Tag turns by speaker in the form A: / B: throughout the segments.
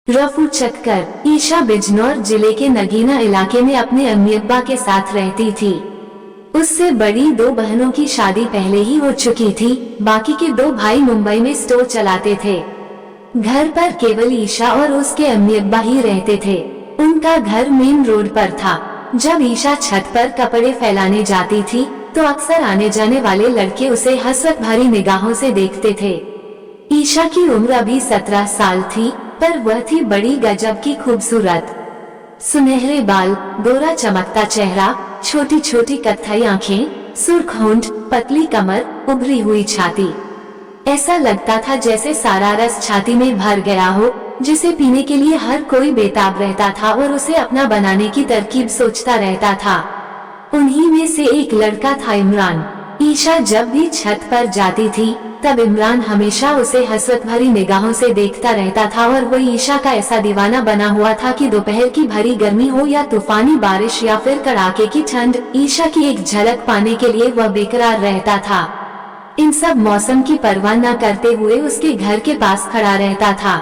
A: रफू चक्कर। ईशा बिजनौर जिले के नगीना इलाके में अपने अम्मी अब्बा के साथ रहती थी। उससे बड़ी दो बहनों की शादी पहले ही हो चुकी थी। बाकी के दो भाई मुंबई में स्टोर चलाते थे। घर पर केवल ईशा और उसके अम्मी अब्बा ही रहते थे। उनका घर मेन रोड पर था। जब ईशा छत पर कपड़े फैलाने जाती थी तो अक्सर आने जाने वाले लड़के उसे हसरत भरी निगाहों से देखते थे। ईशा की उम्र अभी 17 साल थी, पर वह थी बड़ी गजब की खूबसूरत। सुनहरे बाल, गोरा चमकता चेहरा, छोटी छोटी कत्थई आंखें, सुर्ख होंठ, पतली कमर, उभरी हुई छाती। ऐसा लगता था जैसे सारा रस छाती में भर गया हो, जिसे पीने के लिए हर कोई बेताब रहता था और उसे अपना बनाने की तरकीब सोचता रहता था। उन्हीं में से एक लड़का था इमरान। ईशा जब भी छत पर जाती थी तब इमरान हमेशा उसे हसरत भरी निगाहों से देखता रहता था और वो ईशा का ऐसा दीवाना बना हुआ था कि दोपहर की भरी गर्मी हो या तूफानी बारिश या फिर कड़ाके की ठंड, ईशा की एक झलक पाने के लिए वह बेकरार रहता था। इन सब मौसम की परवाह न करते हुए उसके घर के पास खड़ा रहता था।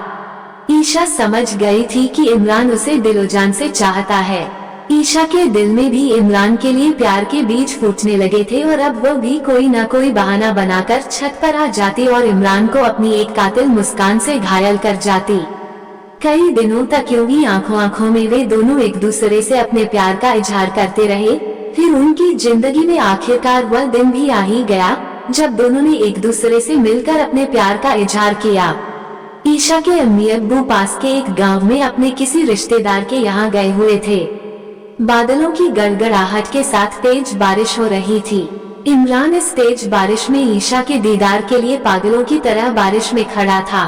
A: ईशा समझ गई थी कि इमरान उसे दिलोजान से चाहता है। ईशा के दिल में भी इमरान के लिए प्यार के बीज फूटने लगे थे और अब वो भी कोई न कोई बहाना बनाकर छत पर आ जाती और इमरान को अपनी एक कातिल मुस्कान से घायल कर जाती। कई दिनों तक यूं ही आंखों आंखों में वे दोनों एक दूसरे से अपने प्यार का इजहार करते रहे। फिर उनकी जिंदगी में आखिरकार वह दिन भी आ ही गया जब दोनों ने एक दूसरे से मिलकर अपने प्यार का इजहार किया। ईशा के अम्मी अब्बू पास के एक गाँव में अपने किसी रिश्तेदार के यहाँ गए हुए थे। बादलों की गड़गड़ाहट के साथ तेज बारिश हो रही थी। इमरान इस तेज बारिश में ईशा के दीदार के लिए पागलों की तरह बारिश में खड़ा था।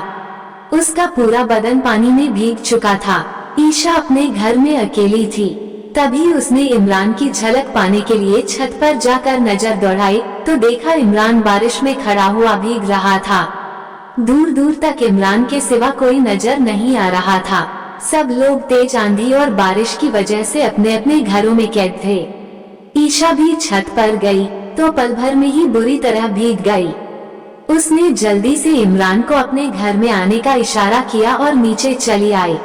A: उसका पूरा बदन पानी में भीग चुका था। ईशा अपने घर में अकेली थी। तभी उसने इमरान की झलक पाने के लिए छत पर जाकर नजर दौड़ाई तो देखा इमरान बारिश में खड़ा हुआ भीग रहा था। दूर दूर तक इमरान के सिवा कोई नजर नहीं आ रहा था। सब लोग तेज आंधी और बारिश की वजह से अपने अपने घरों में कैद थे। ईशा भी छत पर गई तो पल भर में ही बुरी तरह भीग गई। उसने जल्दी से इमरान को अपने घर में आने का इशारा किया और नीचे चली आई।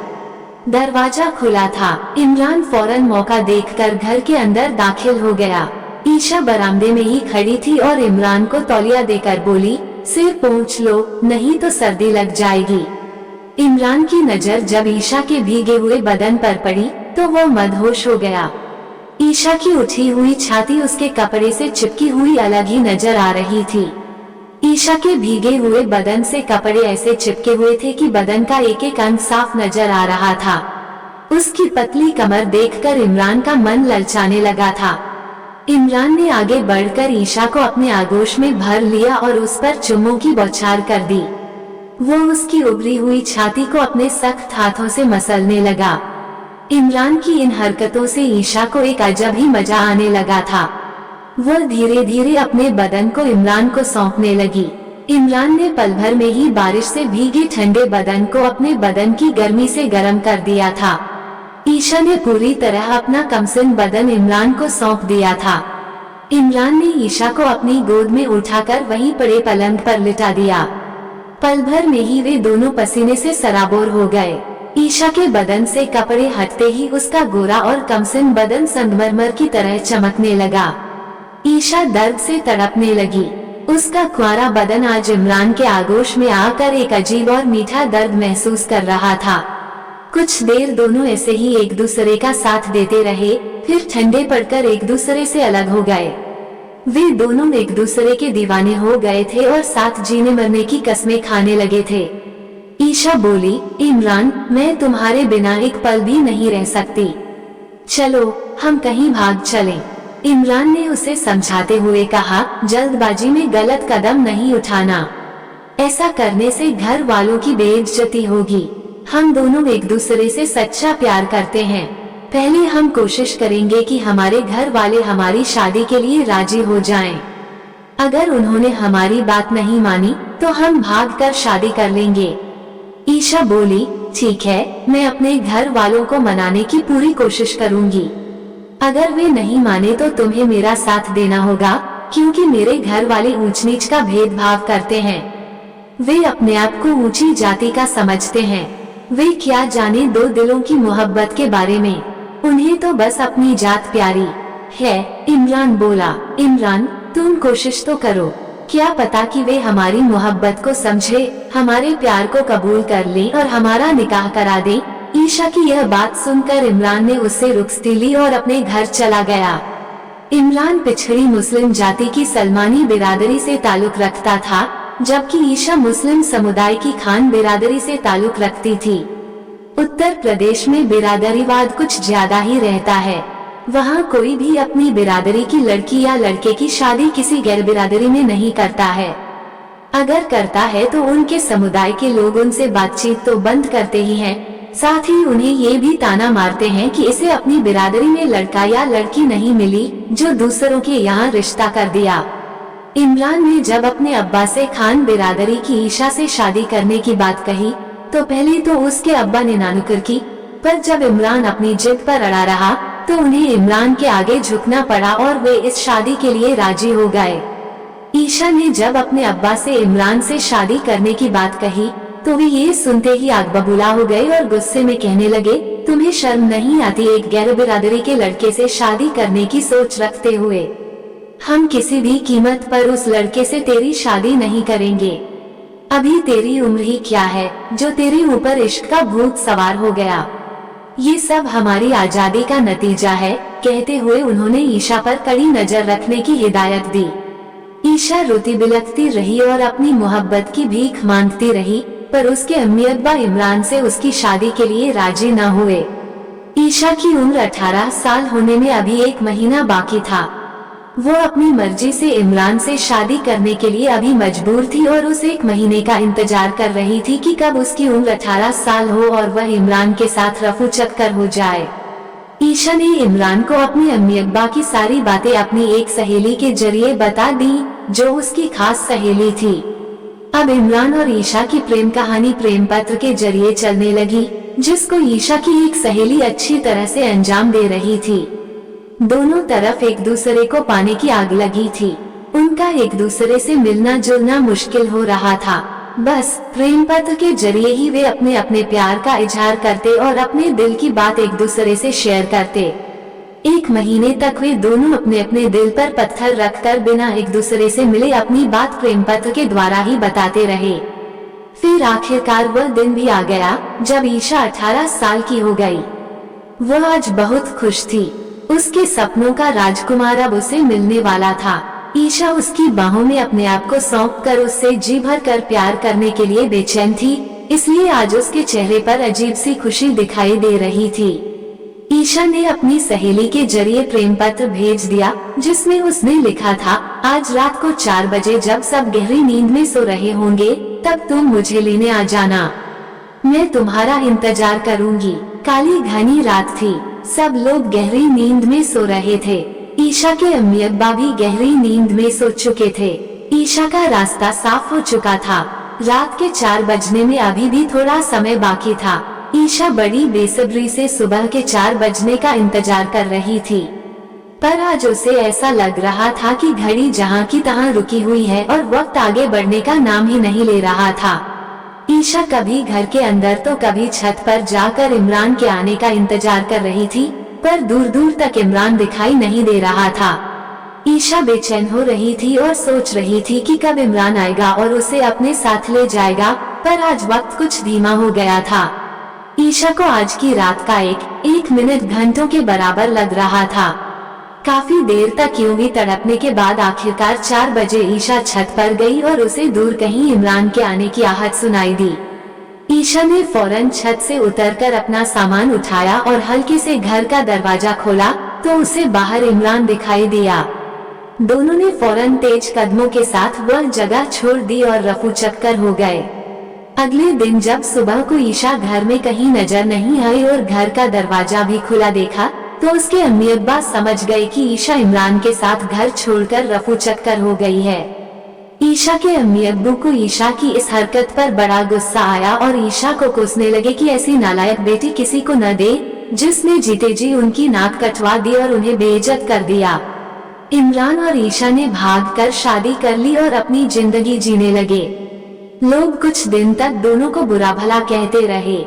A: दरवाजा खुला था। इमरान फौरन मौका देखकर घर के अंदर दाखिल हो गया। ईशा बरामदे में ही खड़ी थी और इमरान को तौलिया देकर बोली, सिर पोंछ लो, नहीं तो सर्दी लग जाएगी। इमरान की नजर जब ईशा के भीगे हुए बदन पर पड़ी तो वो मदहोश हो गया। ईशा की उठी हुई छाती उसके कपड़े से चिपकी हुई अलग ही नजर आ रही थी। ईशा के भीगे हुए बदन से कपड़े ऐसे चिपके हुए थे कि बदन का एक एक अंग साफ नजर आ रहा था। उसकी पतली कमर देखकर इमरान का मन ललचाने लगा था। इमरान ने आगे बढ़कर ईशा को अपने आगोश में भर लिया और उस पर चुम्मों की बौछार कर दी। वो उसकी उभरी हुई छाती को अपने सख्त हाथों से मसलने लगा। इमरान की इन हरकतों से ईशा को एक अजब ही मजा आने लगा था। वो धीरे धीरे अपने बदन को इमरान को सौंपने लगी। इमरान ने पल भर में ही बारिश से भीगे ठंडे बदन को अपने बदन की गर्मी से गर्म कर दिया था। ईशा ने पूरी तरह अपना कमसिन बदन इमरान को सौंप दिया था। इमरान ने ईशा को अपनी गोद में उठाकर वहीं पड़े पलंग पर लिटा दिया। पल भर में ही वे दोनों पसीने से सराबोर हो गए। ईशा के बदन से कपड़े हटते ही उसका गोरा और कमसिन बदन संगमरमर की तरह चमकने लगा। ईशा दर्द से तड़पने लगी। उसका कुंवारा बदन आज इमरान के आगोश में आकर एक अजीब और मीठा दर्द महसूस कर रहा था। कुछ देर दोनों ऐसे ही एक दूसरे का साथ देते रहे, फिर ठंडे पड़कर एक दूसरे से अलग हो गए। वे दोनों एक दूसरे के दीवाने हो गए थे और साथ जीने मरने की कस्में खाने लगे थे। ईशा बोली, इमरान, मैं तुम्हारे बिना एक पल भी नहीं रह सकती। चलो हम कहीं भाग चलें। इमरान ने उसे समझाते हुए कहा, जल्दबाजी में गलत कदम नहीं उठाना। ऐसा करने से घर वालों की बेइज्जती होगी। हम दोनों एक दूसरे से सच्चा प्यार करते हैं। पहले हम कोशिश करेंगे कि हमारे घर वाले हमारी शादी के लिए राजी हो जाएं। अगर उन्होंने हमारी बात नहीं मानी तो हम भागकर शादी कर लेंगे। ईशा बोली, ठीक है, मैं अपने घर वालों को मनाने की पूरी कोशिश करूंगी। अगर वे नहीं माने तो तुम्हें मेरा साथ देना होगा, क्योंकि मेरे घर वाले ऊंच नीच का भेदभाव करते हैं। वे अपने आप को ऊंची जाति का समझते हैं। वे क्या जाने दो दिलों की मोहब्बत के बारे में, उन्हें तो बस अपनी जात प्यारी है। इमरान बोला, इमरान तुम कोशिश तो करो, क्या पता कि वे हमारी मोहब्बत को समझे, हमारे प्यार को कबूल कर लें और हमारा निकाह करा दें। ईशा की यह बात सुनकर इमरान ने उससे रुखसती ली और अपने घर चला गया। इमरान पिछड़ी मुस्लिम जाति की सलमानी बिरादरी से ताल्लुक रखता था, जबकि ईशा मुस्लिम समुदाय की खान बिरादरी से ताल्लुक रखती थी। उत्तर प्रदेश में बिरादरीवाद कुछ ज्यादा ही रहता है। वहाँ कोई भी अपनी बिरादरी की लड़की या लड़के की शादी किसी गैर बिरादरी में नहीं करता है। अगर करता है तो उनके समुदाय के लोग उनसे बातचीत तो बंद करते ही हैं, साथ ही उन्हें ये भी ताना मारते हैं कि इसे अपनी बिरादरी में लड़का या लड़की नहीं मिली जो दूसरों के यहाँ रिश्ता कर दिया। इमरान ने जब अपने अब्बा से खान बिरादरी की ईशा से शादी करने की बात कही तो पहले तो उसके अब्बा ने नानुकर की, पर जब इमरान अपनी जिद पर अड़ा रहा तो उन्हें इमरान के आगे झुकना पड़ा और वे इस शादी के लिए राजी हो गए। ईशा ने जब अपने अब्बा से इमरान से शादी करने की बात कही तो वे ये सुनते ही आग बबूला हो गए और गुस्से में कहने लगे, तुम्हें शर्म नहीं आती एक गैर बिरादरी के लड़के से शादी करने की सोच रखते हुए? हम किसी भी कीमत पर उस लड़के से तेरी शादी नहीं करेंगे। अभी तेरी उम्र ही क्या है जो तेरे ऊपर इश्क का भूत सवार हो गया। ये सब हमारी आजादी का नतीजा है। कहते हुए उन्होंने ईशा पर कड़ी नजर रखने की हिदायत दी। ईशा रोती बिलखती रही और अपनी मोहब्बत की भीख मांगती रही, पर उसके अम्मी अब्बा इमरान से उसकी शादी के लिए राजी न हुए। ईशा की उम्र 18 साल होने में अभी 1 महीना बाकी था। वो अपनी मर्जी से इमरान से शादी करने के लिए अभी मजबूर थी और उस 1 महीने का इंतजार कर रही थी कि कब उसकी उम्र 18 साल हो और वह इमरान के साथ रफू चक्कर हो जाए। ईशा ने इमरान को अपनी अम्मी अब्बा की सारी बातें अपनी एक सहेली के जरिए बता दी जो उसकी खास सहेली थी। अब इमरान और ईशा की प्रेम कहानी प्रेम पत्र के जरिए चलने लगी, जिसको ईशा की एक सहेली अच्छी तरह से अंजाम दे रही थी। दोनों तरफ एक दूसरे को पाने की आग लगी थी। उनका एक दूसरे से मिलना जुलना मुश्किल हो रहा था। बस प्रेम पत्र के जरिए ही वे अपने अपने प्यार का इजहार करते और अपने दिल की बात एक दूसरे से शेयर करते। 1 महीने तक वे दोनों अपने अपने दिल पर पत्थर रखकर बिना एक दूसरे से मिले अपनी बात प्रेम पत्र के द्वारा ही बताते रहे। फिर आखिरकार वह दिन भी आ गया जब ईशा 18 साल की हो गई। वह आज बहुत खुश थी। उसके सपनों का राजकुमार अब उसे मिलने वाला था। ईशा उसकी बाहों में अपने आप को सौंपकर उससे जी भर कर प्यार करने के लिए बेचैन थी, इसलिए आज उसके चेहरे पर अजीब सी खुशी दिखाई दे रही थी। ईशा ने अपनी सहेली के जरिए प्रेम पत्र भेज दिया, जिसमें उसने लिखा था, आज रात को 4 बजे जब सब गहरी नींद में सो रहे होंगे तब तुम मुझे लेने आ जाना। मैं तुम्हारा इंतजार करूंगी। काली घनी रात थी। सब लोग गहरी नींद में सो रहे थे। ईशा के अम्मी अब्बा भी गहरी नींद में सो चुके थे। ईशा का रास्ता साफ हो चुका था। रात के 4 बजने में अभी भी थोड़ा समय बाकी था। ईशा बड़ी बेसब्री से सुबह के 4 बजने का इंतजार कर रही थी, पर आज उसे ऐसा लग रहा था कि घड़ी जहाँ की तहाँ रुकी हुई है और वक्त आगे बढ़ने का नाम ही नहीं ले रहा था। ईशा कभी घर के अंदर तो कभी छत पर जाकर इमरान के आने का इंतजार कर रही थी, पर दूर दूर तक इमरान दिखाई नहीं दे रहा था। ईशा बेचैन हो रही थी और सोच रही थी कि कब इमरान आएगा और उसे अपने साथ ले जाएगा, पर आज वक्त कुछ धीमा हो गया था। ईशा को आज की रात का एक मिनट घंटों के बराबर लग रहा था। काफी देर तक यूं ही तड़पने के बाद आखिरकार 4 बजे ईशा छत पर गई और उसे दूर कहीं इमरान के आने की आहट सुनाई दी। ईशा ने फौरन छत से उतरकर अपना सामान उठाया और हल्के से घर का दरवाजा खोला तो उसे बाहर इमरान दिखाई दिया। दोनों ने फौरन तेज कदमों के साथ वह जगह छोड़ दी और रफू चक्कर हो गए। अगले दिन जब सुबह को ईशा घर में कहीं नजर नहीं आई और घर का दरवाजा भी खुला देखा तो उसके अम्मी अब्बा समझ गए कि ईशा इमरान के साथ घर छोड़कर रफू चक्कर हो गई है। ईशा के अम्मी अब्बू को ईशा की इस हरकत पर बड़ा गुस्सा आया और ईशा को कोसने लगे कि ऐसी नालायक बेटी किसी को न दे, जिसने जीते जी उनकी नाक कटवा दी और उन्हें बेइज्जत कर दिया। इमरान और ईशा ने भागकर शादी कर ली और अपनी जिंदगी जीने लगे। लोग कुछ दिन तक दोनों को बुरा भला कहते रहे।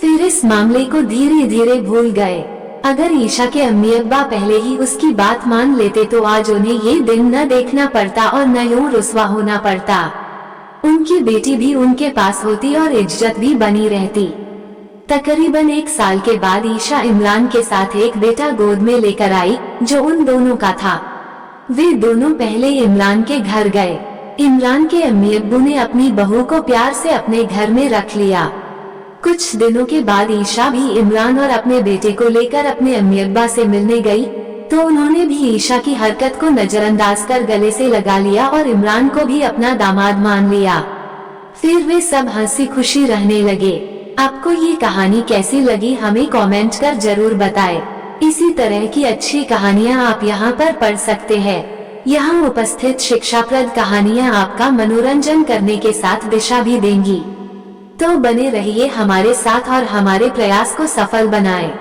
A: फिर इस मामले को धीरे धीरे भूल गए। अगर ईशा के अम्मी अब्बा पहले ही उसकी बात मान लेते तो आज उन्हें ये दिन न देखना पड़ता और न यूं रुस्वा होना पड़ता। उनकी बेटी भी उनके पास होती और इज्जत भी बनी रहती। तकरीबन 1 साल के बाद ईशा इमरान के साथ एक बेटा गोद में लेकर आई जो उन दोनों का था। वे दोनों पहले इमरान के घर गए। इमरान के अम्मी अब्बू ने अपनी बहू को प्यार से अपने घर में रख लिया। कुछ दिनों के बाद ईशा भी इमरान और अपने बेटे को लेकर अपने अम्मी अब्बा से मिलने गई तो उन्होंने भी ईशा की हरकत को नजरअंदाज कर गले से लगा लिया और इमरान को भी अपना दामाद मान लिया। फिर वे सब हंसी खुशी रहने लगे। आपको ये कहानी कैसी लगी हमें कमेंट कर जरूर बताएं। इसी तरह की अच्छी कहानियाँ आप यहाँ पर पढ़ सकते हैं। यहाँ उपस्थित शिक्षाप्रद कहानियाँ आपका मनोरंजन करने के साथ दिशा भी देंगी। तो बने रहिए हमारे साथ और हमारे प्रयास को सफल बनाएं।